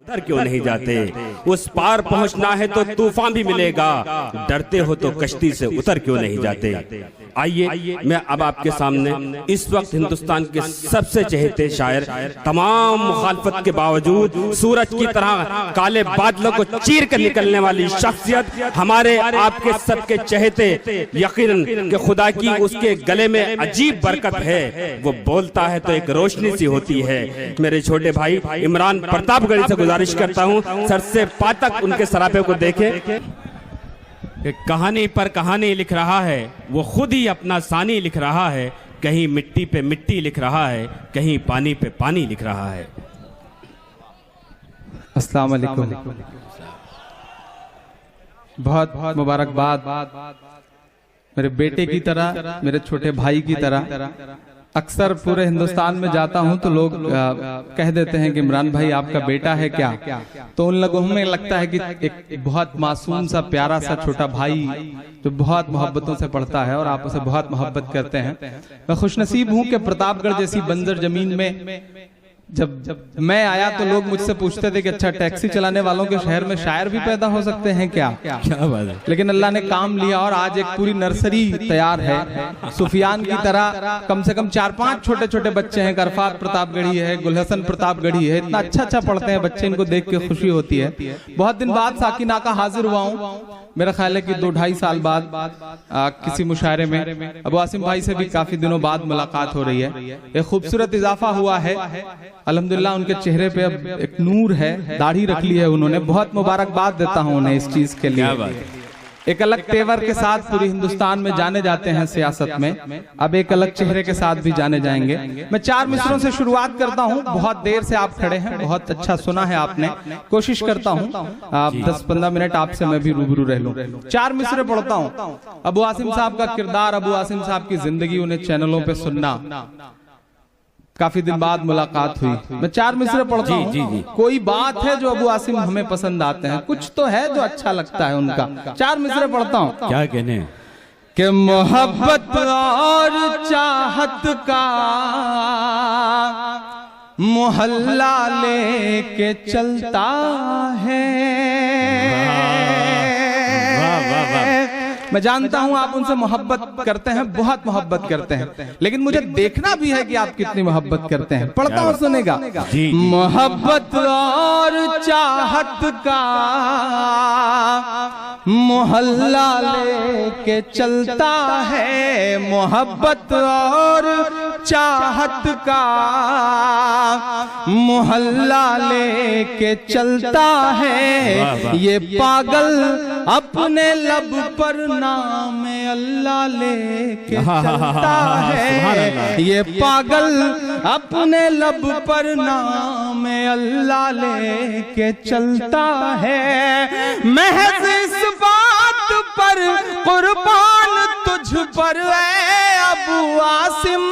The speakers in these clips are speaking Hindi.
उधर क्यों नहीं जाते? उस पार पहुंचना है तो तूफान भी मिलेगा, डरते हो तो कश्ती से उतर क्यों नहीं जाते? आइए मैं अब आपके सामने इस वक्त हिंदुस्तान के सबसे चहेते शायर, तमाम मुखालफत के बावजूद सूरज की तरह काले बादलों को चीर कर निकलने वाली शख्सियत, हमारे आपके सबके चहेते, यकीनन कि खुदा की उसके गले में अजीब बरकत है, वो बोलता है तो एक रोशनी सी होती है। मेरे छोटे भाई इमरान प्रतापगढ़ी से गुजारिश करता हूं, सर से पा तक उनके सरापे को देखें। कहानी पर कहानी लिख रहा है, वो खुद ही अपना सानी लिख रहा है, कहीं मिट्टी पे मिट्टी लिख रहा है, कहीं पानी पे पानी लिख रहा है। अस्सलाम वालेकुम। बहुत बहुत मुबारकबाद मेरे बेटे की तरह, मेरे छोटे भाई की तरह। अक्सर पूरे हिंदुस्तान में जाता हूं तो लोग कह देते हैं कि इमरान भाई आपका बेटा है क्या? तो उन लोगों में लगता है कि एक बहुत मासूम सा प्यारा सा छोटा भाई जो बहुत मोहब्बतों से पढ़ता है और आप उसे बहुत मोहब्बत करते हैं। मैं खुशनसीब हूं कि प्रतापगढ़ जैसी बंजर जमीन में जब मैं आया तो लोग मुझसे पूछते थे कि अच्छा, टैक्सी चलाने वालों के शहर में शायर भी पैदा हो सकते हैं क्या? क्या बात है। लेकिन अल्लाह ने काम लिया और आज एक पूरी नर्सरी तैयार है। सुफियान की तरह कम से कम 4-5 छोटे छोटे बच्चे हैं। अरफात प्रतापगढ़ी है, गुलहसन प्रतापगढ़ी है, इतना अच्छा पढ़ते हैं बच्चे, इनको देख के खुशी होती है। बहुत दिन बाद साकिना का हाजिर हुआ हूँ, मेरा ख्याल है कि 2-2.5 साल बाद किसी मुशायरे में अबू आसिम भाई से भी काफी दिनों बाद मुलाकात हो रही है। एक खूबसूरत इजाफा हुआ है अल्हम्दुलिल्लाह। उनके चेहरे पे अब एक नूर है, दाढ़ी रख ली है उन्होंने। बहुत मुबारकबाद देता हूं उन्हें इस चीज के लिए। एक अलग तेवर के साथ पूरी हिंदुस्तान में जाने जाते हैं सियासत में, अब एक अलग चेहरे के साथ भी जाने जाएंगे। मैं 4 मिसरों से शुरुआत करता हूं। बहुत देर से आप खड़े हैं, बहुत अच्छा सुना है आपने। कोशिश करता हूं 10-15 मिनट आपसे मैं भी रूबरू रह लूं। 4 मिसरे पढ़ता हूं। अबू आसिम साहब का किरदार, अबू आसिम साहब की जिंदगी, उन्हें चैनलों पे सुनना, काफी दिन बाद मुलाकात हुई। मैं 4 मिसरे पढ़ता हूं। कोई बात है जो अबू आसिम हमें पसंद आते हैं, कुछ तो है जो अच्छा लगता है उनका। 4 मिसरे पढ़ता हूं। क्या कहने कि मोहब्बत और चाहत का मोहल्ला लेके चलता है। मैं जानता हूं आप उनसे मोहब्बत करते हैं, बहुत मोहब्बत करते हैं, लेकिन मुझे देखना भी है कि आप कितनी मोहब्बत करते हैं। पढ़ता हूं, सुनेगा। मोहब्बत और चाहत का मोहल्ला लेके चलता है, मोहब्बत और चाहत का मोहल्ला लेके चलता है। ये पागल अपने लब पर नाम अल्लाह लेके चलता है। ये पागल अपने लब पर नाम अल्लाह लेके चलता है। महज इस बात पर कुर्बान तुझ पर है अबू आसिम।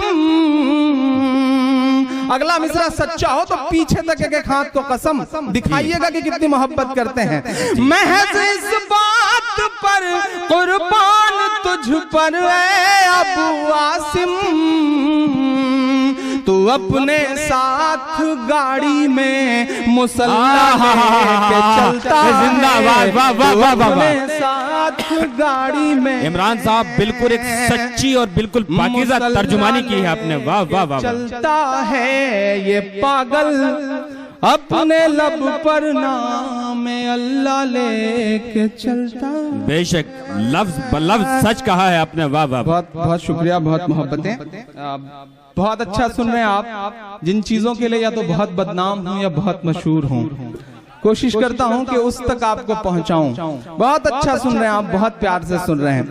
अगला मिसरा सच्चा हो तो पीछे तक एक हाथ को कसम दिखाइएगा कि कितनी मोहब्बत करते हैं। महज इस बात पर कुर्बान तुझ पर है अबू आसिम। तू अपने साथ गाड़ी में मुसल्ला लेके चलता है। जिंदाबाद, अपने साथ गाड़ी में। इमरान साहब बिल्कुल एक सच्ची और बिल्कुल पाकीज़ा तर्जुमानी की है आपने। वाह वाह वाह। चलता है ये पागल अपने लब पर नाम अल्लाह लेके चलता। बेशक लफ्ज सच कहा है आपने। वाह वाह। बहुत बहुत शुक्रिया, बहुत मोहब्बतें। बहुत अच्छा सुन रहे हैं आप। जिन चीजों के लिए या तो बहुत बदनाम हूं या बहुत मशहूर हूं, कोशिश करता हूं कि उस तक आपको पहुंचाऊं। बहुत अच्छा सुन रहे हैं आप, बहुत प्यार से सुन रहे हैं।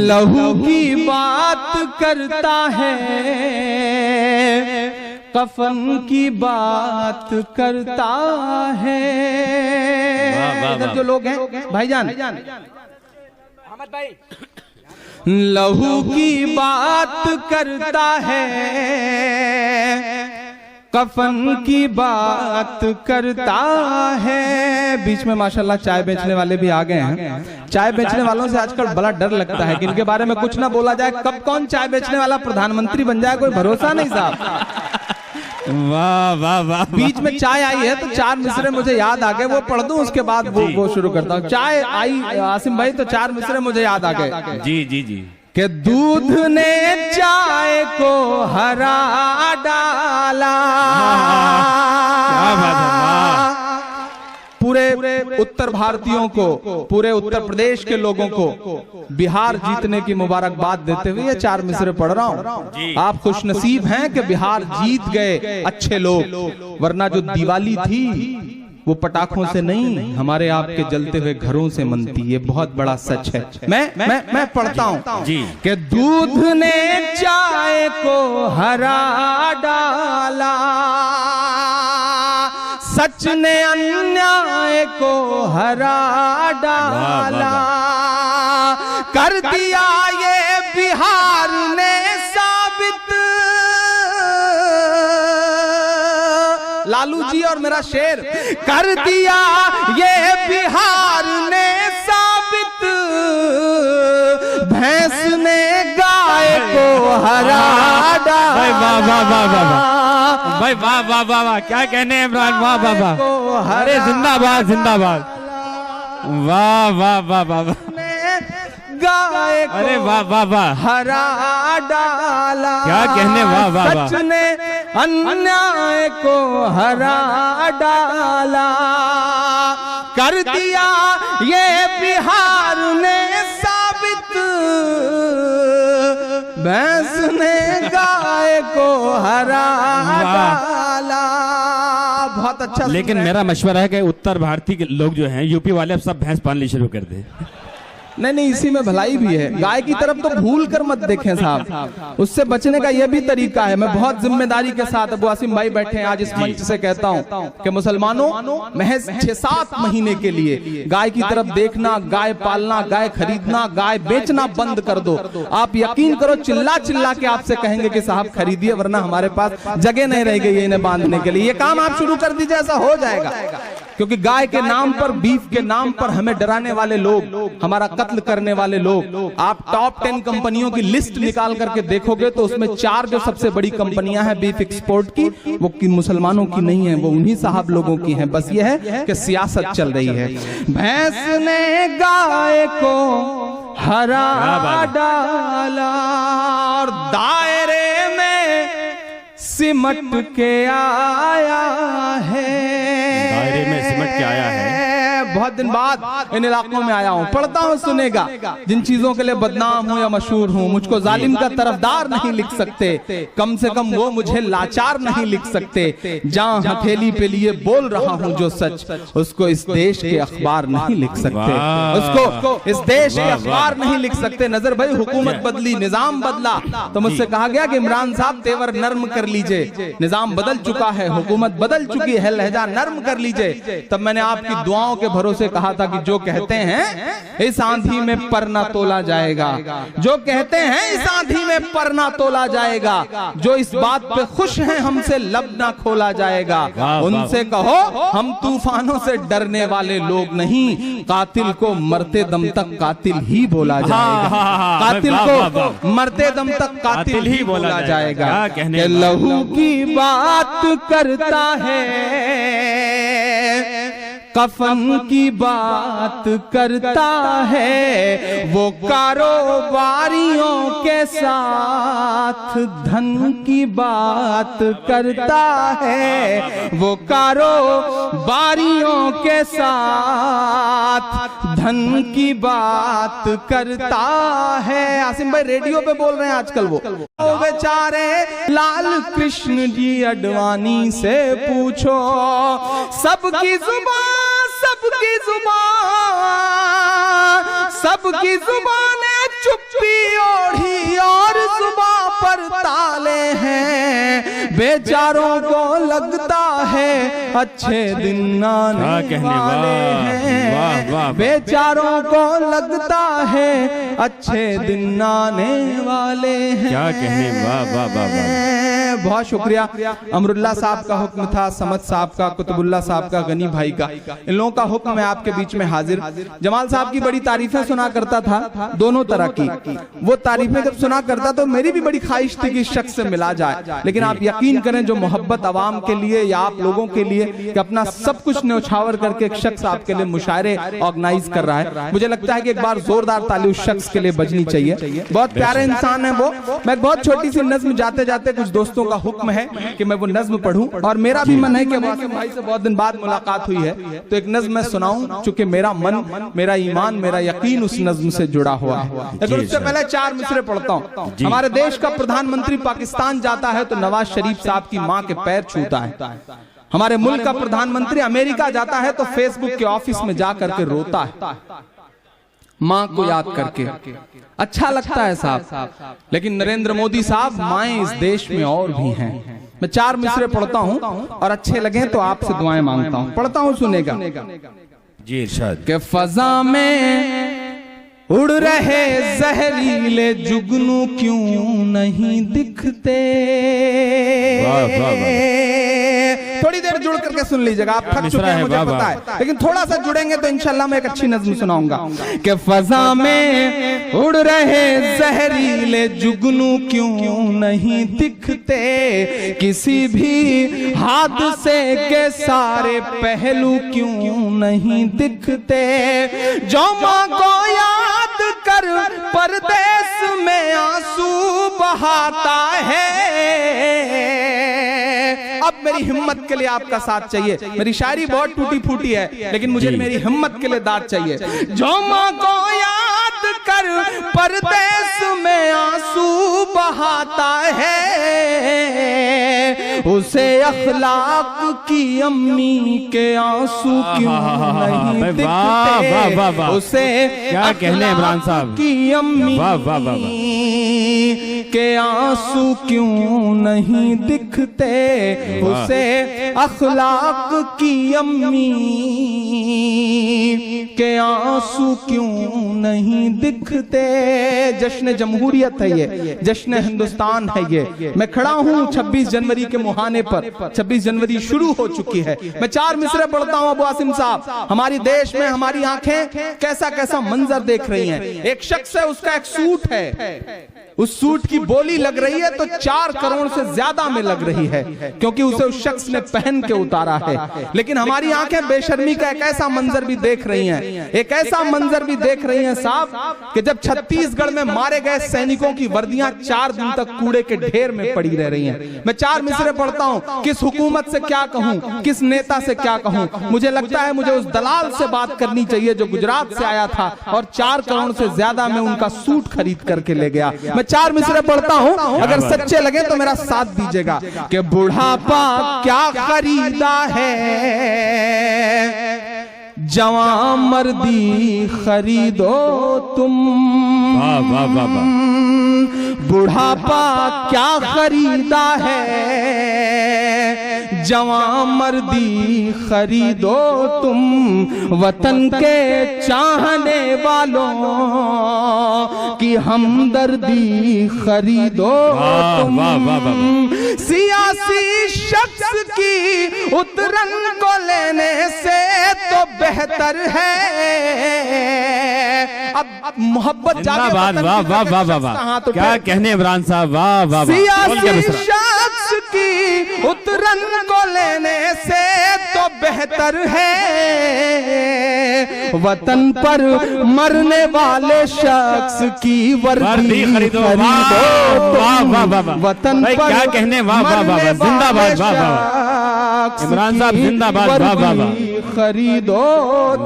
लहू की बात करता है, कफन की बात करता है। इधर जो लोग हैं भाईजान, अहमद भाई, लहू की बात करता है, कफन की बात करता है। बीच में माशाल्लाह चाय बेचने वाले भी आ गए हैं। चाय बेचने वालों से आजकल बड़ा डर लगता है कि इनके बारे में कुछ ना बोला जाए, कब कौन चाय बेचने वाला प्रधानमंत्री बन जाए, कोई भरोसा नहीं साहब। वाह वाह वाह। बीच में चाय आई है तो 4 मिसरे मुझे याद आ गए, वो पढ़ दूं उसके बाद वो शुरू करता हूँ। चाय आई आसिम भाई तो 4 मिसरे मुझे याद आ गए। जी जी जी। कि दूध ने चाय को हरा डाला। क्या बात है, वाह। पूरे उत्तर भारतीयों को, पूरे उत्तर प्रदेश के लोगों को बिहार जीतने की मुबारकबाद देते हुए ये 4 मिसरे पढ़ रहा हूँ। आप खुशनसीब हैं कि बिहार जीत गए अच्छे लोग, वरना जो दिवाली थी वो पटाखों से नहीं, हमारे आपके जलते हुए घरों से मनती। ये बहुत बड़ा सच है। मैं पढ़ता हूँ जी। कि दूध ने चाय को हरा डाला, सच ने अन्याय को हरा डाला, कर दिया ये बिहार ने साबित। लालू जी और मेरा शेर, कर दिया ये बिहार ने साबित, भैंस ने गाय को हरा डाला। भाई वाह वाह वाह वाह भाई, वाह वाह वाह वाह, क्या कहने हैं इमरान, वाह वाह वाह। अरे जिंदाबाद जिंदाबाद, वाह वाह वाह वाह वाह। गाय को अरे वाह वाह वाह, हरा डाला, क्या कहने, वाह वाह वाह। सच ने अन्याय को हरा डाला, कर दिया ये बिहार ने साबित, भैंस ने गाय को हरा डाला। बहुत अच्छा। लेकिन मेरा मशवरा है कि उत्तर भारतीय के लोग जो हैं, यूपी वाले, अब सब भैंस पालनी शुरू कर दें। नहीं, इसी में भलाई भी है। गाय की तरफ तो भूल कर मत देखें साहब, उससे बचने का यह भी तरीका है। मैं बहुत जिम्मेदारी के साथ, अबू आसिम भाई बैठे हैं आज इस मंच से कहता हूं कि मुसलमानों, महज 6-7 महीने के लिए गाय की तरफ देखना, गाय पालना, गाय खरीदना, गाय बेचना बंद कर दो। आप यकीन करो, चिल्ला चिल्ला के आपसे कहेंगे कि साहब खरीदिए, वरना हमारे पास जगह नहीं रह गई है इन्हें बांधने के लिए। ये काम आप शुरू कर दीजिए, ऐसा हो जाएगा। क्योंकि गाय के नाम पर, बीफ के नाम पर हमें डराने वाले लोग, हमारा कत्ल करने वाले लोग, आप टॉप 10 कंपनियों की लिस्ट निकाल करके देखोगे तो उसमें 4 जो सबसे बड़ी कंपनियां हैं बीफ एक्सपोर्ट की, वो मुसलमानों की नहीं है, वो उन्हीं साहब लोगों की हैं। बस ये है कि सियासत चल रही है। भैंस ने गाय को हरा डाला और दायरे में सिमट के आया है। दायरे में सिमट के आया है। बहुत दिन बाद इन इलाकों में आया हूं, पढ़ता हूं, सुनेगा। जिन चीजों के लिए बदनाम हूं या मशहूर हूं, मुझको जालिम का तरफदार नहीं लिख सकते, कम से कम वो मुझे लाचार नहीं लिख सकते। जहां हथेली पे लिए बोल रहा हूं जो सच, उसको इस देश के अखबार नहीं लिख सकते, उसको इस देश के अखबार नहीं लिख सकते। नजर भाई, हुकूमत बदली, निजाम बदला, तो मुझसे कहा गया कि इमरान साहब तेवर नर्म कर लीजिए। निजाम बदल चुका है, हुकूमत बदल चुकी है, लहजा नर्म कर लीजिए। तब मैंने आपकी दुआओं के भरोसे कहा था कि जो कहते हैं इस आंधी में पर ना तोला जाएगा, जो कहते हैं इस आंधी में पर ना तोला जाएगा, जो इस बात पे खुश हैं हमसे लब ना खोला जाएगा, उनसे कहो हम तूफानों से डरने वाले लोग नहीं, कातिल को मरते दम तक कातिल ही बोला जाएगा, कातिल को मरते दम तक कातिल ही बोला जाएगा। कि लहू की बात करता है, कफन की बात करता है, वो कारोबारियों के साथ धन की बात करता है, वो कारोबारियों के साथ धन की बात करता है। आसिम भाई रेडियो पे बोल रहे हैं आजकल वो बेचारे लाल कृष्ण जी अडवाणी से पूछो, सबकी जुबान, सबकी जुबान चुप्पी ओढ़ी और जुबान पर ताले हैं, बेचारों को लगता है अच्छे दिन आने वाले हैं, बेचारों को लगता है अच्छे दिन आने वाले हैं। क्या कहने, वाह वाह वाह वाह। बहुत शुक्रिया। अमरुल्ला साहब का हुक्म था, समद साहब का, कुतुबुल्ला साहब का, गनी भाई का, इन लोगों का हुक्म है आपके बीच में हाजिर। जमाल साहब की बड़ी तारीफें सुना करता था, दोनों तरह की। वो तारीफें जब सुना करता तो मेरी भी बड़ी ख्वाहिश थी कि इस शख्स से मिला जाए, लेकिन आप यकीन करें जो मोहब्बत आवाम के लिए या आप लोगों के लिए कि अपना सब कुछ न्यौछावर करके एक शख्स आपके लिए मुशायरे ऑर्गेनाइज कर रहा है, मुझे लगता है कि एक बार जोरदार ताली उस शख्स के लिए बजनी चाहिए। बहुत प्यारे इंसान है वो। मैं बहुत छोटी सी नज्म जाते जाते, कुछ दोस्तों का हुक्म है कि मैं वो नज्म पढ़ूं, और मेरा भी मन है कि वासिम भाई से बहुत दिन बाद मुलाकात हुई है तो एक नज्म मैं सुनाऊं, चूंकि मेरा मन, मेरा ईमान, मेरा यकीन उस नज्म से जुड़ा हुआ है। लेकिन उससे पहले 4 मिसरे पढ़ता हूं। हमारे देश का प्रधानमंत्री पाकिस्तान जाता है तो नवाज शरीफ साहब की मां के पैर छूता है। हमारे मुल्क का प्रधानमंत्री अमेरिका जाता है तो फेसबुक के ऑफिस में जाकर के रोता है, मां को याद करके। अच्छा लगता है साहब, लेकिन नरेंद्र मोदी साहब, माएं इस देश में और भी हैं। मैं 4 मिसरे पढ़ता हूं और अच्छे लगे तो आपसे दुआएं मांगता हूं। पढ़ता हूं, सुनेगा जी इरशाद। के फजा में उड़ रहे जहरीले जुगनू क्यों नहीं दिखते। थोड़ी देर जुड़ करके सुन लीजिएगा, आप थक चुके हैं मुझे पता है, लेकिन थोड़ा सा जुड़ेंगे तो इंशाल्लाह मैं एक अच्छी नज़्म सुनाऊंगा। कि फजा में उड़ रहे जहरीले जुगनू क्यों नहीं दिखते, किसी भी हादसे के सारे पहलू क्यों नहीं दिखते, जो मां को याद कर परदेस में आंसू बहाता है। अब मेरी हिम्मत के लिए आपका साथ चाहिए, मेरी शायरी बहुत टूटी फूटी है लेकिन मुझे मेरी हिम्मत के लिए दाद चाहिए। जो मां को याद कर परदेस में आंसू बहाता है, उसे अखलाक की अम्मी के आंसू क्यों नहीं दिखते, उसे क्या कहने इमरान साहब की अम्मी के आंसू क्यों नहीं दिखते, उसे अखलाक की अम्मी के आंसू क्यों नहीं दिखते। जश्न जमहूरियत है ये, जश्न हिंदुस्तान है ये। मैं खड़ा हूं 26 जनवरी के मुहाने पर, 26 जनवरी शुरू हो चुकी है। मैं 4 मिसरे पढ़ता हूं। अबू आसिम साहब, हमारी देश में हमारी आंखें कैसा कैसा मंजर देख रही हैं। एक शख्स है, उसका एक सूट है, उस सूट की बोली लग रही है तो 4 करोड़ से ज्यादा में लग रही है, क्योंकि उसे उस शख्स ने पहन के उतारा है। लेकिन हमारी आंखें बेशर्मी का एक ऐसा मंजर भी देख रही हैं, एक ऐसा मंजर भी देख रही हैं साहब कि जब छत्तीसगढ़ में मारे गए सैनिकों की वर्दियां 4 दिन तक कूड़े के ढेर में पड़ी रह रही हैं। मैं 4 मिसरे पढ़ता हूं। किस हुकूमत से क्या कहूं, किस नेता से क्या कहूं। मुझे लगता है मुझे उस दलाल से बात करनी चाहिए जो गुजरात से आया था और 4 करोड़ से ज्यादा में उनका सूट खरीद करके ले गया। मैं 4 मिसरे पढ़ता हूं, अगर सच्चे लगे तो मेरा साथ दीजिएगा। कि बुढ़ापा क्या खरीदा है, जवां मर्दी खरीदो तुम। बुढ़ापा क्या खरीदा है, जवां मर्दी खरीदो तुम। वतन के चाहने वालों की हमदर्दी खरीदो तुम। सियासी शख्स की उतरन को लेने से तो बेहतर है। अब मोहब्बत जिंदाबाद। वाह वाह वाह वाह वाह, क्या कहने इमरान साहब, वाह वाह। सियासी शख्स की उतरन को लेने से तो बेहतर है, वतन पर मरने वाले शख्स की वर्दी खरीदो। वाह वाह वाह, वतन पर क्या कहने, वाह वाह वाह, जिंदाबाद, वाह वाह इमरान साहब, जिंदाबाद, वाह वाह वाह, खरीदो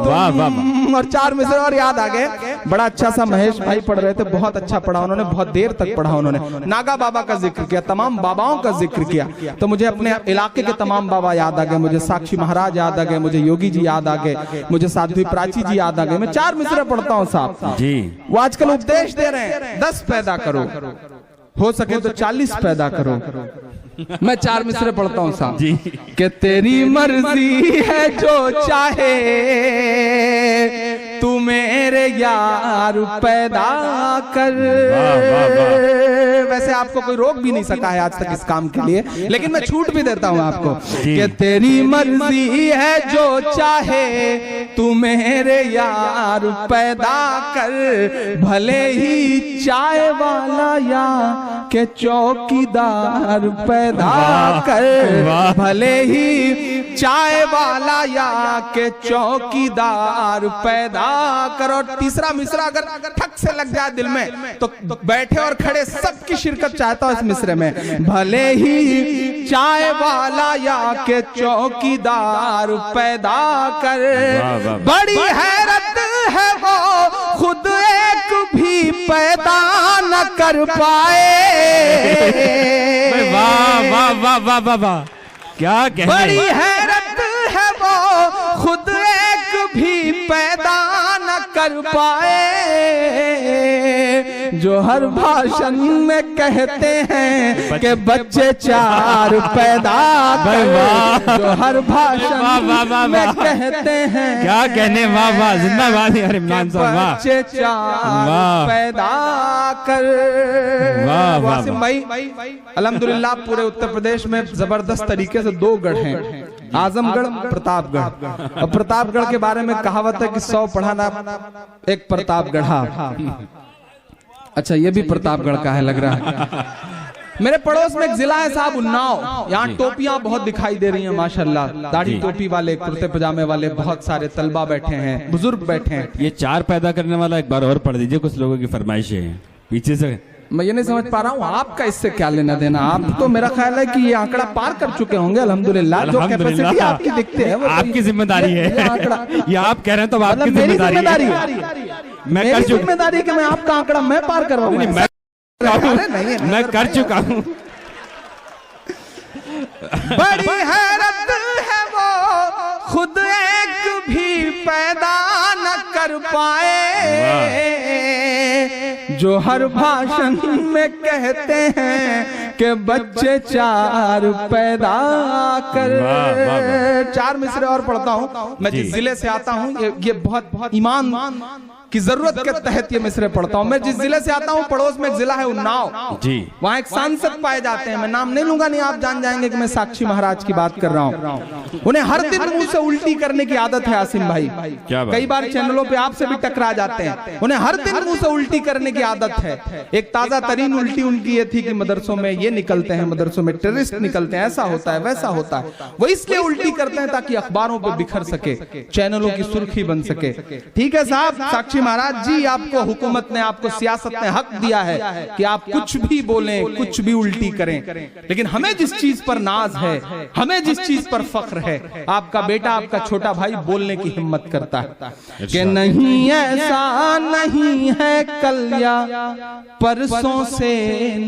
वाह वाह। और 4 मिसरे और याद आ गए। बड़ा अच्छा सा महेश भाई पढ़ रहे थे, बहुत अच्छा पढ़ा उन्होंने, बहुत देर तक पढ़ा उन्होंने। नागा बाबा का जिक्र किया, तमाम बाबाओं का जिक्र किया, तो मुझे अपने इलाके के तमाम बाबा याद आ गए। मुझे साक्षी महाराज याद आ गए, मुझे योगी जी याद आ गए, मुझे साध्वी प्राची जी याद आ गए। मैं 4 मिसरे पढ़ता हूँ साहब जी। वो आजकल उपदेश दे रहे हैं 10 पैदा करो, हो सके तो 40 पैदा करो। मैं 4 मिसरे पढ़ता हूँ साहब जी। कि तेरी मर्जी है जो चाहे तू मेरे यार पैदा कर। वैसे आपको कोई रोक भी नहीं सका है आज तक इस काम के लिए, लेकिन मैं छूट भी देता हूं आपको कि तेरी मर्जी है जो चाहे तू मेरे यार पैदा कर, भले ही चाय वाला या के चौकीदार पैदा कर, भले ही चाय वाला या के चौकीदार पैदा कर। और तीसरा मिसरा अगर ठक से लग जाए दिल में तो बैठे और खड़े सबकी शिरकत चाहता हूं इस मिसरे में। भले ही चाय वाला या के चौकीदार पैदा कर, बड़ी हैरत है वो खुद एक भी पैदा न कर पाए। वाह वाह वाह वाह वाह वाह, क्या कहने। बड़ी हैरत है वो खुद एक भी पैदा न कर पाए, जो हर भाषण में कहते हैं कि बच्चे चार पैदा कर, जो हर भाषण में कहते हैं। क्या कहने, वाह वाह, जिंदाबाद इमरान साहब, वाह, बच्चे चार पैदा कर। वासिम भाई अल्हम्दुलिल्लाह पूरे उत्तर प्रदेश में जबरदस्त तरीके से 2 गढ़ हैं, आजमगढ़, प्रतापगढ़। और प्रतापगढ़ के बारे में कहावत है कि 100 पढ़ाना एक प्रतापगढ़। अच्छा ये भी प्रतापगढ़ का है लग रहा है। मेरे पड़ोस में एक जिला है साहब उन्नाव, यहाँ टोपियां बहुत दिखाई दे रही हैं माशाल्लाह, दाढ़ी टोपी वाले, कुर्ते पजामे वाले बहुत सारे तलबा बैठे हैं, बुजुर्ग बैठे हैं। ये 4 पैदा करने वाला एक बार और पढ़ दीजिए, कुछ लोगों की फरमाइशें हैं पीछे से। मैं ये नहीं समझ पा रहा हूँ आपका इससे क्या लेना देना। आप तो मेरा ख्याल है कि ये आंकड़ा पार कर चुके होंगे अल्हम्दुलिल्लाह। जो कैपेसिटी आपकी दिखती है वो आपकी जिम्मेदारी है। ये आप कह रहे हैं तो आपकी जिम्मेदारी है। मेरी जिम्मेदारी कि मैं आपका आंकड़ा मैं पार करवाऊंगा। मैं कर चुका हूँ। बड़ी हैरत है वो खुद एक भी पैदा न कर पाए, जो हर भाषण में कहते हैं कि बच्चे चार पैदा कर। 4 मिसरे और पढ़ता हूँ। मैं जिस जिले से आता हूँ ये बहुत ईमान की जरूरत के तहत ये मिसरे पढ़ता हूँ। मैं जिस जिले से आता हूँ पड़ोस में एक जिला है उन्नाव जी, वहाँ एक सांसद पाए जाते हैं। मैं नाम नहीं लूंगा, नहीं आप जान जाएंगे कि मैं साक्षी महाराज की बात कर रहा हूँ। उन्हें हर दिन मुंह से उल्टी करने की आदत है आसिम भाई, कई बार चैनलों पे आपसे भी टकरा जाते हैं। उन्हें हर दिन मुंह से उल्टी करने की आदत है। एक ताजा तरीन उल्टी उनकी ये थी कि मदरसों में ये निकलते हैं, मदरसों में टेररिस्ट निकलते हैं, ऐसा होता है वैसा होता है। वो इसलिए उल्टी करते हैं ताकि अखबारों पे बिखर सके, चैनलों की सुर्खी बन सके। ठीक है साहब साक्षी महाराज जी, आपको हुकूमत ने, आपको सियासत ने हक दिया है कि आप कुछ भी बोलें, कुछ भी उल्टी करें, लेकिन हमें जिस चीज पर नाज है, हमें जिस चीज पर फख्र है, आपका बेटा, आपका छोटा भाई बोलने की हिम्मत करता है कि नहीं ऐसा नहीं है कल या परसों से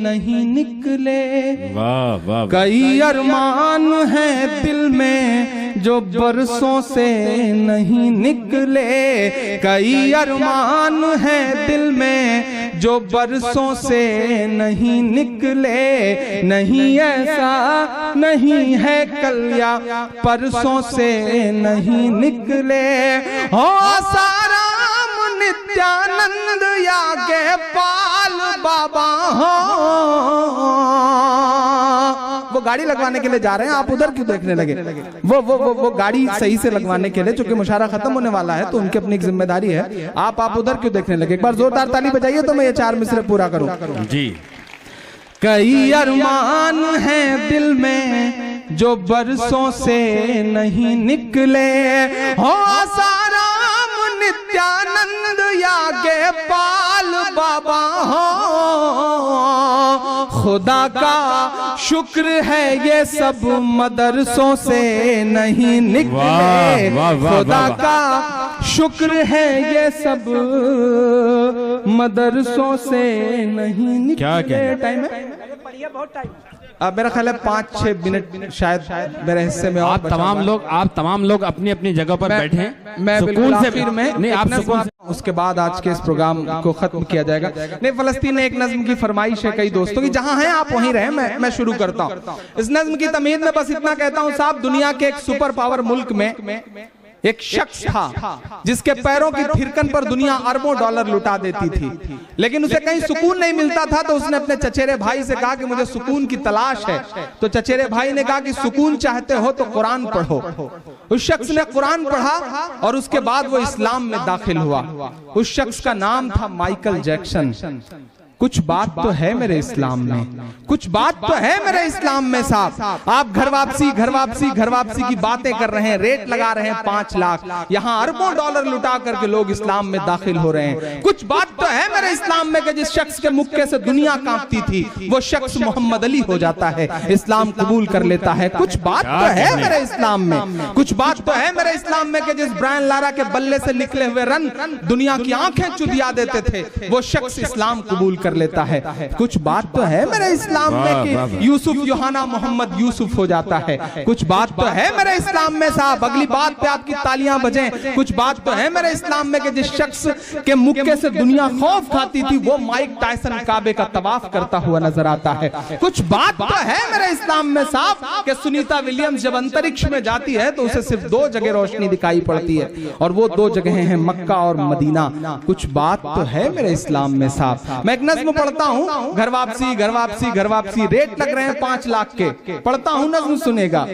नहीं निकले। वाह वाह, कई अरमान हैं दिल में जो बरसों से नहीं निकले। कई अरमान है दिल में जो बरसों से नहीं निकले। नहीं ऐसा नहीं है कल या परसों से नहीं निकले। हो साराम नित्यानंद या के पाल बाबा हो। वो गाड़ी लगवाने के लिए जा रहे हैं, आप उधर क्यों देखने लगे? वो गाड़ी सही से लगवाने के लिए, चूंकि मुशायरा खत्म होने वाला है तो उनकी अपनी एक जिम्मेदारी है। आप उधर क्यों देखने लगे? एक बार जोरदार ताली बजाइए तो मैं ये 4 मिसरे पूरा करूं जी। कई अरमान हैं दिल में जो बरसों से नहीं निकले। हो साराम नित्यानंद या के पाल बाबा हो। खुदा का शुक्र है ये सब मदरसों से नहीं निकले। खुदा का शुक्र है ये सब मदरसों से नहीं निकले। क्या टाइम है? बहुत टाइम। अब मेरा ख्याल है 5-6 मिनट शायद मेरे हिस्से में। आप तमाम लोग अपनी अपनी जगह पर बैठे। मैं सुकून से फिर में नहीं, आप सुकून से। उसके बाद आज के इस प्रोग्राम को खत्म किया जाएगा। नहीं, फलस्तीन में एक नज्म की फरमाइश है कई दोस्तों की, जहां हैं आप वहीं रहे। मैं शुरू करता हूं इस नज्म की तमीद में। बस इतना कहता हूं साहब, दुनिया के एक सुपर पावर मुल्क में एक शख्स था जिसके पैरों की थिरकन पर दुनिया अरबों डॉलर लुटा देती थी, लेकिन उसे कहीं सुकून नहीं मिलता था। तो उसने अपने चचेरे भाई से कहा कि मुझे सुकून की तलाश है। तो चचेरे भाई ने कहा कि सुकून चाहते हो तो कुरान पढ़ो। उस शख्स ने कुरान पढ़ा और उसके बाद वो इस्लाम में दाखिल हुआ। उस शख्स का नाम था माइकल जैक्सन। कुछ बात तो है मेरे इस्लाम में, कुछ बात तो है मेरे इस्लाम में साहब। आप घर वापसी की बातें कर रहे हैं, रेट लगा रहे हैं 5 लाख, यहाँ अरबों डॉलर लुटा करके लोग इस्लाम में दाखिल हो रहे हैं। कुछ बात तो है मेरे इस्लाम में कि जिस शख्स के मुक्के से दुनिया कांपती थी वो शख्स मोहम्मद अली हो जाता है, इस्लाम कबूल कर लेता है। कुछ बात तो है मेरे इस्लाम में, कुछ बात तो है मेरे इस्लाम में कि जिस ब्रायन लारा के बल्ले से निकले हुए रन दुनिया की आंखें चुदिया देते थे वो शख्स इस्लाम कबूल कर लेता है। कुछ बात तो है मेरे इस्लाम में कि यूसुफ योहाना मोहम्मद यूसुफ हो जाता है। कुछ बात तो है मेरे इस्लाम में साहब, अगली बात पे आपकी तालियां बजें। कुछ बात तो है मेरे इस्लाम में कि जिस शख्स के मुक्के से दुनिया खौफ खाती थी वो माइक टायसन काबे का तवाफ करता हुआ नजर आता है। कुछ बात तो है मेरे इस्लाम में साहब कि सुनीता विलियम्स जब अंतरिक्ष में जाती है तो उसे सिर्फ 2 जगह रोशनी दिखाई पड़ती है और वो 2 जगह हैं मक्का और मदीना। कुछ बात तो है मेरे इस्लाम में साहब। मैं एक नज़्म पढ़ता हूं, घर वापसी रेट लग रहे हैं 5 लाख के, पढ़ता हूं, नज़्म सुनेगा।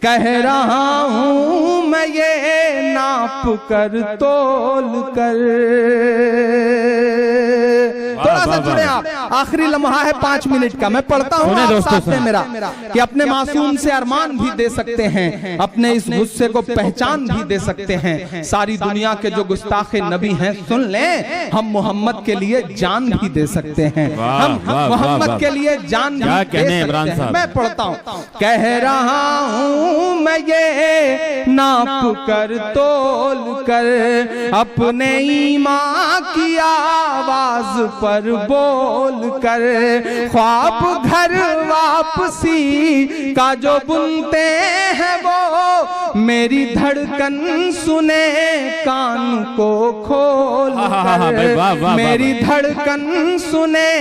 कह रहा हूं मैं ये नाप कर तोल कर, थोड़ा सा जुड़े आप, आखिरी लम्हा है 5 मिनट का, मैं पढ़ता हूं, आप साथ में मेरा, कि अपने मासूम से अरमान भी दे सकते हैं, अपने इस गुस्से को पहचान भी दे सकते हैं। सारी दुनिया के जो गुस्ताखे नबी हैं सुन लें, हम मोहम्मद के लिए जान भी दे सकते हैं, हम मोहम्मद के लिए जान भी दे सकते हैं। मैं पढ़ता हूं, कह रहा हूं मैं ये नाप कर तोल कर, अपने ईमान की आवाज पर बोल कर, ख्वाब घर वापसी का जो बुनते हैं वो मेरी धड़कन सुने कान को खोल कर, मेरी धड़कन सुने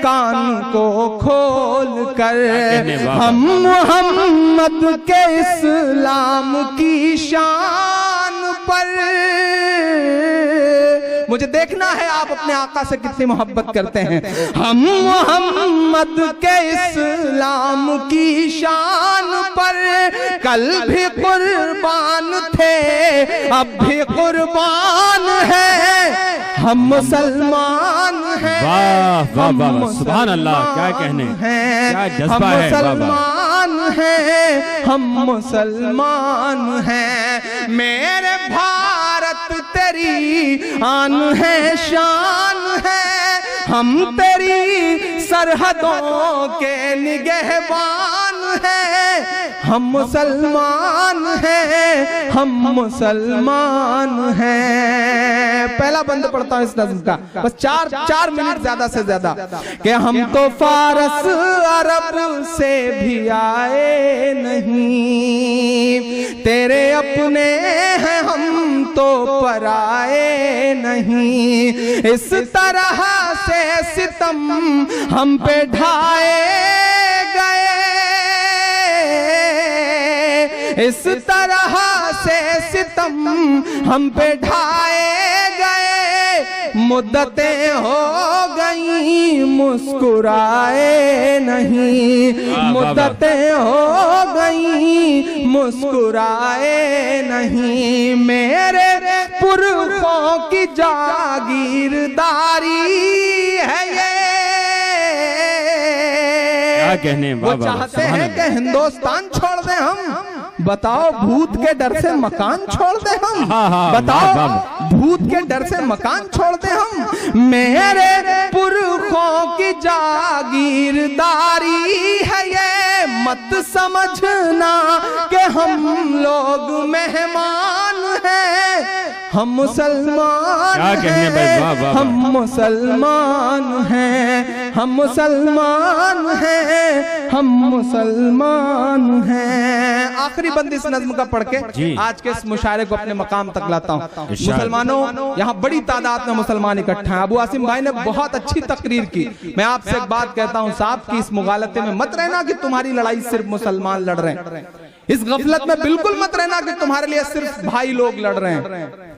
कान को खोल कर, हम मोहम्मद के इस्लाम की शान पर, मुझे देखना है आप अपने आका से कितनी मोहब्बत करते हैं, हम मोहम्मद के इस्लाम की शान पर कल भी कुर्बान थे अब भी कुर्बान है, हम मुसलमान हैं। वाह वाह वाह, सुभान अल्लाह, क्या कहने, क्या जज्बा है, मुसलमान हैं, हम मुसलमान हैं। मेरे भारत तेरी आन है, शान है, हम तेरी सरहदों के निगहबान हैं, हम मुसलमान हैं, हम मुसलमान हैं। पहला बंद पढ़ता हूं इस नज़्म का, बस 4 मिनट ज्यादा से ज्यादा, कि हम तो फारस अरब से भी आए नहीं, तेरे अपने हैं हम तो पराए नहीं, इस तरह से सितम हम पे ढाए गए, इस तरह से सितम हम पे ढाए गए, मुद्दतें हो गई मुस्कुराए नहीं, मुद्दतें हो गई मुस्कुराए नहीं, मेरे पुरखों की जागीरदारी है ये, क्या कहने, वो चाहते हैं कि हिंदुस्तान छोड़ दें हम, बताओ भूत के डर से मकान छोड़ दे हम, बताओ भूत के डर से मकान छोड़ दे हम, मेरे पुरखों की जागीरदारी है ये, मत समझना कि हम लोग मेहमान हैं, हम मुसलमान हैं, हम मुसलमान हैं, हम मुसलमान हैं, हम मुसलमान हैं। आखिरी बंद इस नज़्म का पढ़ के आज के इस मुशायरे को अपने मकाम तक लाता हूँ। मुसलमानों, यहाँ बड़ी तादाद में मुसलमान इकट्ठा हैं। अबू आसिम भाई ने बहुत अच्छी तकरीर की। मैं आपसे एक बात कहता हूँ साहब कि इस मुगालते में मत रहना कि तुम्हारी लड़ाई सिर्फ मुसलमान लड़ रहे हैं। इस गफलत में बिल्कुल मत रहना कि तुम्हारे लिए सिर्फ भाई लोग लड़ रहे हैं।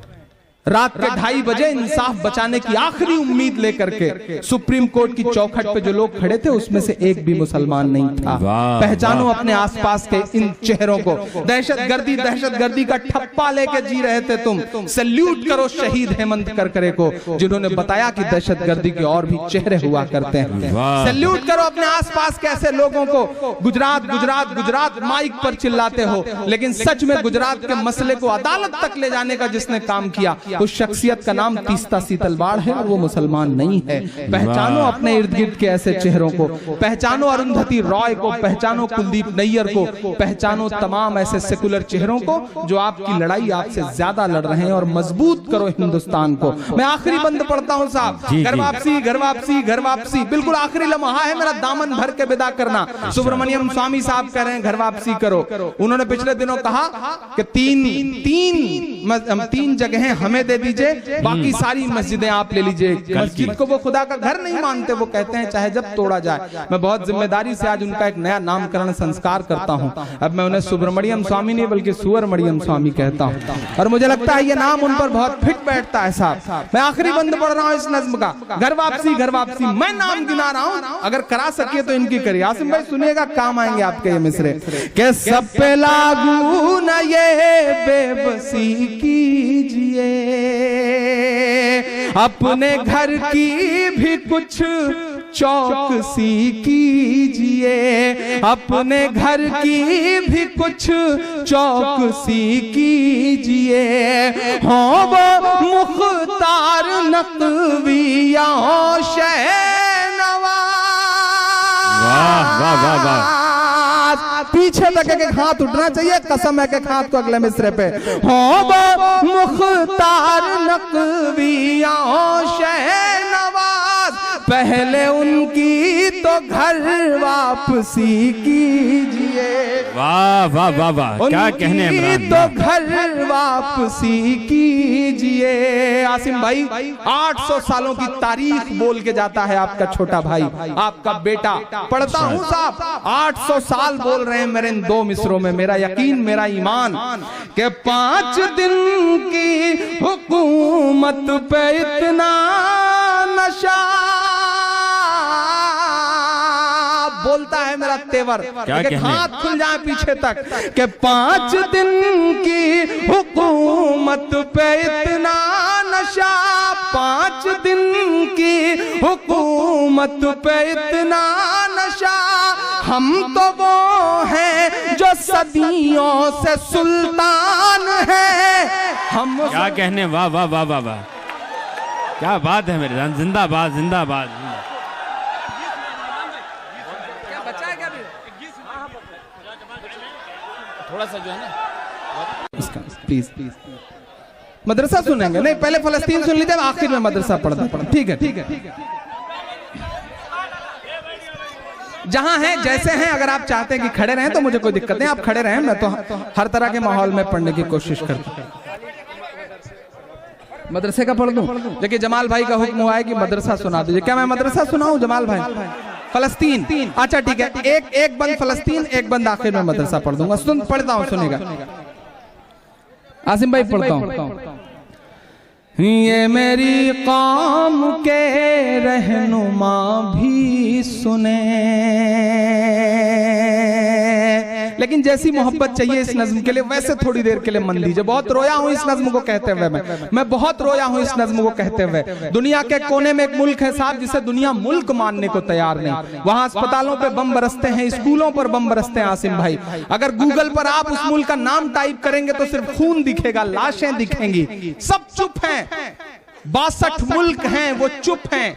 रात के 2:30 बजे इंसाफ बचाने की आखिरी उम्मीद लेकर के सुप्रीम कोर्ट की चौखट पे जो लोग खड़े थे उसमें से एक भी मुसलमान नहीं था। पहचानो अपने आसपास के इन चेहरों को। दहशतगर्दी का ठप्पा लेके जी रहे थे तुम। सैल्यूट करो शहीद हेमंत करकरे को, जिन्होंने बताया कि दहशतगर्दी के और भी चेहरे हुआ करते हैं। सैल्यूट करो अपने आसपास के ऐसे लोगों को। गुजरात गुजरात गुजरात माइक पर चिल्लाते हो, लेकिन सच में गुजरात के मसले को अदालत तक ले जाने का जिसने काम किया उस शख्सियत का नाम तीस्ता सीतलवाड़ है और वो मुसलमान नहीं है। पहचानो अपने इर्द गिर्द के ऐसे चेहरों को, पहचानो अरुंधति रॉय को, पहचानो कुलदीप नैयर को, पहचानो तमाम ऐसे सेकुलर चेहरों को जो आपकी लड़ाई आपसे ज्यादा लड़ रहे हैं, और मजबूत करो हिंदुस्तान को। मैं आखिरी बंद पढ़ता हूं साहब, घर वापसी घर वापसी घर वापसी, बिल्कुल आखिरी लम्हा है मेरा दामन भर के विदा करना। सुब्रमण्यम स्वामी साहब कह रहे हैं घर वापसी करो। उन्होंने पिछले दिनों कहा कि तीन जगहें हमें दे दीजिए, बाकी सारी मस्जिदें आप ले लीजिए। मस्जिद को वो खुदा का घर नहीं मानते, वो कहते हैं चाहे जब तोड़ा जाए। मैं बहुत जिम्मेदारी से आज उनका एक नया नामकरण संस्कार करता हूं। अब मैं उन्हें सुब्रमण्यम स्वामी नहीं बल्कि सुवरमण्यम स्वामी कहता हूं, और मुझे लगता है ये नाम उन पर बहुत फिट बैठता है साहब। मैं आखिरी बंद पढ़ रहा हूं इस नज्म का, घर वापसी घर वापसी। मैं नाम गिना रहा हूं, अगर करा सके तो इनकी करिए। आसिम भाई सुनिएगा, काम आएंगे आपके ये मिसरे। के सब पे लागू न ये बेबसी कीजिए, अपने घर की भी कुछ चौकसी कीजिए, अपने घर की भी कुछ चौकसी कीजिए। हो वो मुख्तार नकवी या शहनवाज, वाह वाह वाह वाह, पीछे तक एक हाथ उठना चाहिए, कसम है कि हाथ को अगले मिसरे पे। हो वो मुख्तार नकविया शहनवाज, पहले उनकी तो घर वापसी कीजिए। वाह वाह वाह वाह, क्या कहने इमरान तो घर वापसी कीजिए। आसिम भाई 800 सालों की तारीख बोल के जाता है आपका छोटा भाई, आपका बेटा। पढ़ता हूं साहब, 800 साल बोल रहे हैं मेरे इन 2 मिसरों में। मेरा यकीन मेरा ईमान के 5 दिन की हुकूमत पे इतना नशा, बोलता है मेरा तेवर, हाथ खुल जाए पीछे तक, के 5 दिन की हुकूमत पे इतना नशा, 5 दिन की हुकूमत पे इतना नशा। हम तो वो हैं जो सदियों से सुल्तान हैं। हम क्या कहने, वाह वाह वाह वाह वाह, क्या बात है मेरे जान, जिंदाबाद जिंदाबाद। थोड़ा सा जो है ना इसका प्लीज मदरसा सुनेंगे, नहीं पहले फलस्तीन सुन लीजिए, आखिर में मदरसा पढ़ता। ठीक है ठीक है, जहां हैं जैसे हैं, अगर आप चाहते हैं कि खड़े रहें तो मुझे कोई दिक्कत नहीं, आप खड़े रहें। मैं तो हर तरह के माहौल में पढ़ने की कोशिश करता हूं। मदरसे का पढ़ दूं? देखिए जमाल भाई का हुक्म हुआ है कि मदरसा सुना दीजिए। क्या मैं मदरसा सुनाऊं जमाल भाई? फलस्तीन, अच्छा ठीक है, एक बंद फलस्तीन, एक बंद आखिर में मदरसा पढ़ दूंगा। सुन पढ़ता हूं, सुनेगा आसिम भाई, पढ़ता हूं। ये मेरी कौम के रहनुमा भी सुने, लेकिन जैसी मोहब्बत चाहिए इस नज्म के लिए वैसे थोड़ी देर के लिए मन दीजिए। बहुत रोया हूं इस नज्म को कहते हुए, मैं बहुत रोया हूं इस नज्म को कहते हुए। दुनिया के कोने में एक मुल्क है साहब जिसे दुनिया मुल्क मानने को तैयार नहीं। वहां अस्पतालों पे बम बरसते हैं, स्कूलों पर बम बरसते हैं। आसिम भाई, अगर गूगल पर आप उस मुल्क का नाम टाइप करेंगे तो सिर्फ खून दिखेगा, लाशें दिखेंगी, सब चुप हैं। 62 मुल्क हैं, वो चुप हैं।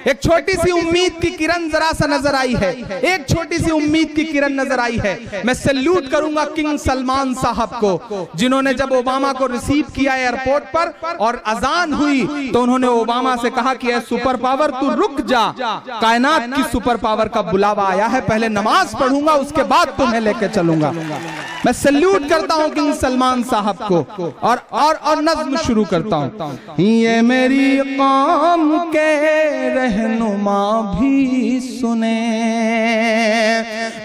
एक छोटी सी उम्मीद की किरण जरा सा नजर आई है, एक छोटी सी उम्मीद की किरण नजर आई है। मैं सैल्यूट करूंगा किंग सलमान साहब को, जिन्होंने जब ओबामा को रिसीव किया एयरपोर्ट पर और अजान हुई तो उन्होंने ओबामा से कहा कि सुपर पावर तू रुक जा, कायनात की सुपर पावर का बुलावा आया है, पहले नमाज पढ़ूंगा उसके बाद तुम्हें लेके चलूंगा। मैं सैल्यूट करता हूं किंग सलमान साहब को और नज्म शुरू करता हूं। ये मेरी कौम के रहनुमा भी सुने,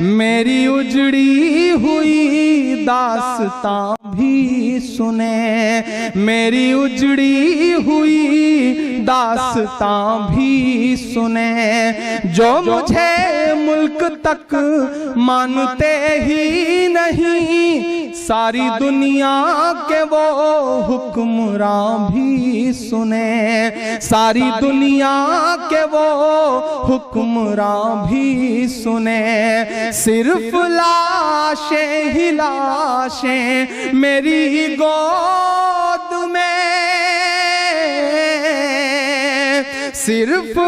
मेरी उजड़ी हुई दास्तां भी सुने, मेरी उजड़ी हुई दास्तां भी सुने। जो मुझे मुल्क तक मानते ही नहीं, सारी दुनिया के वो हुक्मरां भी सुने, सारी दुनिया के वो हुक्मरां भी सुने। सिर्फ लाशें ही लाशें मेरी गोद में, सिर्फ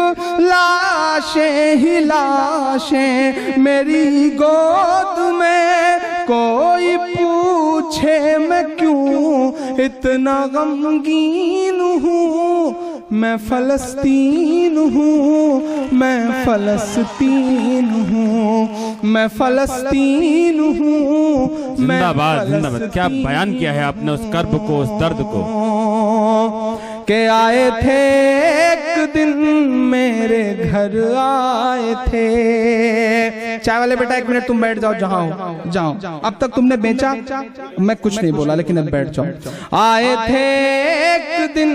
लाशें ही लाशें मेरी गोद में। कोई पूछे मैं क्यों इतना गमगीन हूँ, मैं फलस्तीन हूँ, मैं फलस्तीन हूँ, मैं फलस्तीन हूँ। जिंदाबाद जिंदाबाद। क्या बयान किया है आपने उस कर्ब को, उस दर्द को। के आए थे एक दिन मेरे घर आए थे। चाय वाले बेटा एक मिनट तुम बैठ जाओ, जहां हो जाओ। अब तक तुमने बेचा, मैं कुछ नहीं बोला, लेकिन अब बैठ जाओ। आए थे एक दिन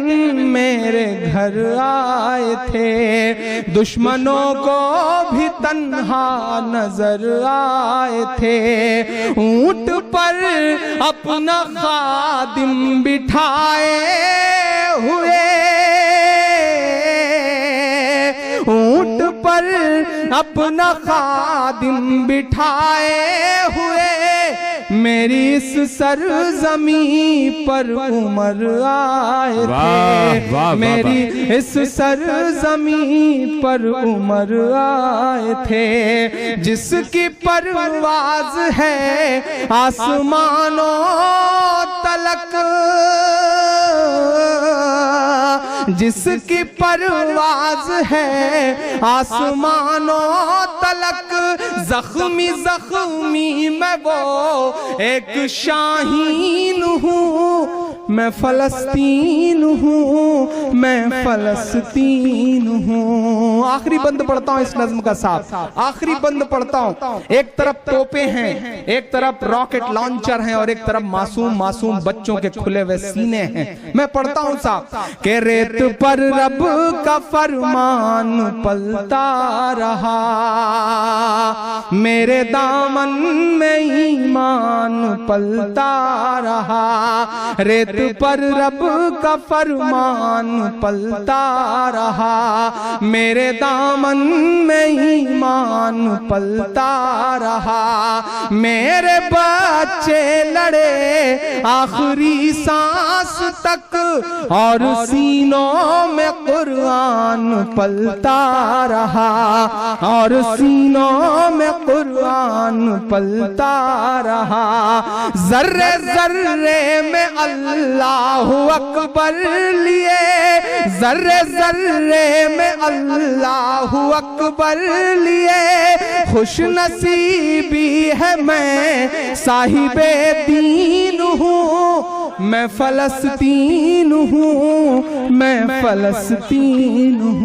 मेरे घर आए थे, दुश्मनों को भी तन्हा नजर आए थे। ऊंट पर अपना खादिम बिठाए हुए, ऊंट पर अपना खादिम बिठाए हुए, मेरी इस सरजमी पर उमर आए थे, मेरी इस सरजमी पर उमर आए थे। जिसकी परवाज है आसमानों तलक, जिसकी परवाज है आसमानों तलक, जख्मी जख्मी मैं वो एक शाहीन हूँ, मैं फलस्तीन हूँ, मैं फलस्तीन हूँ। आखिरी बंद पढ़ता हूँ इस नज्म का साथ, आखिरी बंद पढ़ता हूँ। एक तरफ तोपे हैं, एक तरफ रॉकेट लॉन्चर हैं, और एक तरफ मासूम मासूम बच्चों के खुले हुए सीने हैं। मैं पढ़ता हूँ साहब के रेत पर रब का फरमान पलता रहा, मेरे दामन में ईमान पलता रहा। रेत पर रब का फरमान पलता रहा, मेरे दामन में ईमान पलता रहा। मेरे बच्चे लड़े आखिरी सांस तक, और सीनों में कुरान पलता रहा, और सीनों में कुरान पलता रहा। जर्रे जर्रे में अल्लाह अकबर लिए, जर्रे जर्रे में अल्लाह अकबर लिए। खुश नसीबी है मैं साहिबे दीन हूँ, मैं फलस्तीन हूँ, मैं फलस्तीन हूँ।